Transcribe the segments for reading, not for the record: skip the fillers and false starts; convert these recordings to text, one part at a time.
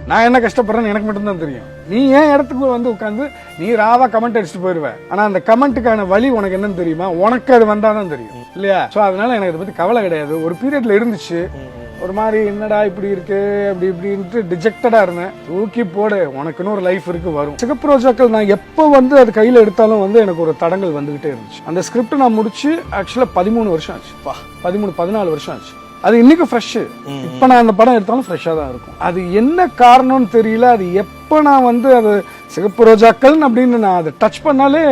நான் என்ன கஷ்டப்படுறேன்னு எனக்கு மட்டும்தான் தெரியும். நீ ஏன் இடத்துக்கு வந்து உட்காந்து நீ ராவா கமெண்ட் அடிச்சுட்டு போயிருவ. ஆனா அந்த கமெண்ட்டுக்கான வழி உனக்கு என்னன்னு தெரியுமா? உனக்கு அது வந்தாதான் தெரியும் இல்லையா? சோ அதனால எனக்கு இதை பத்தி கவலை கிடையாது. ஒரு பீரியட்ல இருந்துச்சு, ஒரு மாதிரி என்னடா இப்படி இருக்கு அப்படி இப்படின்ட்டு டிஜெக்டடா இருந்தேன். தூக்கி போடு, உனக்குன்னு ஒரு லைஃப் இருக்கு, வரும். சிகப்பு ரோஜாக்கள் நான் எப்போ வந்து அது கையில எடுத்தாலும் வந்து எனக்கு ஒரு தடங்கள் வந்துகிட்டே இருந்துச்சு. அந்த ஸ்கிரிப்ட் நான் முடிச்சு ஆக்சுவலா 13 வருஷம் ஆச்சு. 14 வருஷம் ஆச்சு. அது இன்னைக்கு ஃப்ரெஷ். இப்ப நான் அந்த படம் எடுத்தாலும் ஃப்ரெஷ்ஷா தான் இருக்கும். அது என்ன காரணம்னு தெரியல. அது எப்ப நான் வந்து அது சிகப்பு ரோஜாக்கள் அப்படின்னு நான் அதை டச் பண்ணாலே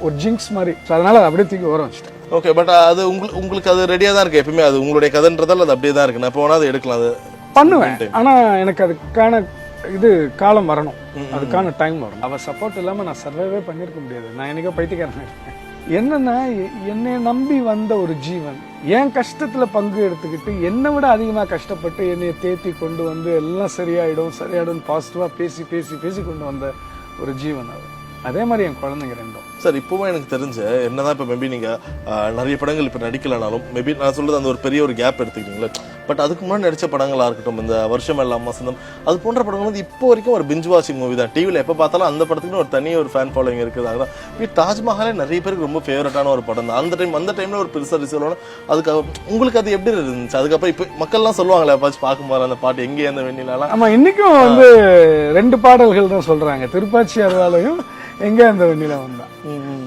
ஒரு ஜிங்க்ஸ் மாதிரி. அதனால அதை அப்படியே தூக்கி ஓரம் வச்சுட்டேன். ஓகே, பட் அது உங்களுக்கு அது ரெடியா தான் இருக்கு எப்பவுமே. அது உங்களுடைய கதைன்றதால அது அப்படியே தான் இருக்கு. நான் இப்போ வேணா அதை எடுக்கலாம், அது பண்ணுவேன். ஆனா எனக்கு அதுக்கான இது காலம் வரணும், அதுக்கான டைம் வரும். அவ சப்போர்ட் இல்லாம நான் சர்வைவே பண்ணிருக்க முடியாது. நான் என்னைக்கோ பைத்தியக்காரன் இருக்கேன். என்னன்னா என்னை நம்பி வந்த ஒரு ஜீவன் என் கஷ்டத்துல பங்கு எடுத்துக்கிட்டு என்னை விட அதிகமா கஷ்டப்பட்டு என்னை தேத்தி கொண்டு வந்து எல்லாம் சரியாயிடும் பாசிட்டிவா பேசி பேசி பேசி கொண்டு வந்த ஒரு ஜீவன் அது. அதே மாதிரி என் குழந்தைங்க ரெண்டும். சார், இப்போவும் எனக்கு தெரிஞ்ச என்னதான் இப்போ மேபி நீங்கள் நிறைய படங்கள் இப்போ நடிக்கலனாலும் மேபி நான் சொல்கிறது அந்த ஒரு பெரிய ஒரு கேப் எடுத்துக்கிட்டீங்களே, பட் அதுக்கு முன்னாடி நடித்த படங்களாக இருக்கட்டும், இந்த வருஷம் எல்லாம் வசந்தம், அது போன்ற படங்கள் வந்து இப்போ வரைக்கும் ஒரு பிஞ்ச் வாட்சிங் மூவி தான். டிவியில் எப்போ பார்த்தாலும் அந்த படத்துக்குன்னு ஒரு தனி ஒரு ஃபேன் ஃபாலோவிங் இருக்குது. அதுதான் இப்போ தாஜ்மஹாலே நிறைய பேருக்கு ரொம்ப ஃபேவரட்டான ஒரு படம் தான். அந்த டைமில் ஒரு பெருசாக ரிசல்ட். அதுக்கு உங்களுக்கு அது எப்படி இருந்துச்சு? அதுக்கப்புறம் இப்போ மக்கள்லாம் சொல்லுவாங்களே எப்பாச்சும் பார்க்கும்போது அந்த பாட்டு எங்கே அந்த வெண்ணிலாம். ஆமாம், இன்றைக்கும் வந்து 2 பாடல்கள் தான் சொல்கிறாங்க, திருப்பாச்சி அருவாலையும் எங்க அந்த வெண்ணில வந்தா.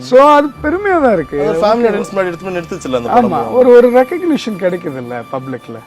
சோ அது பெருமையா தான் இருக்கு. ஃபேமிலி ஆடியன்ஸ் முன்னாடி எடுத்து நிறுத்துச்சுல அந்த படம். ஆமா, ஒரு ரெகக்னிஷன் கிடைக்குது இல்ல பப்ளிக்ல.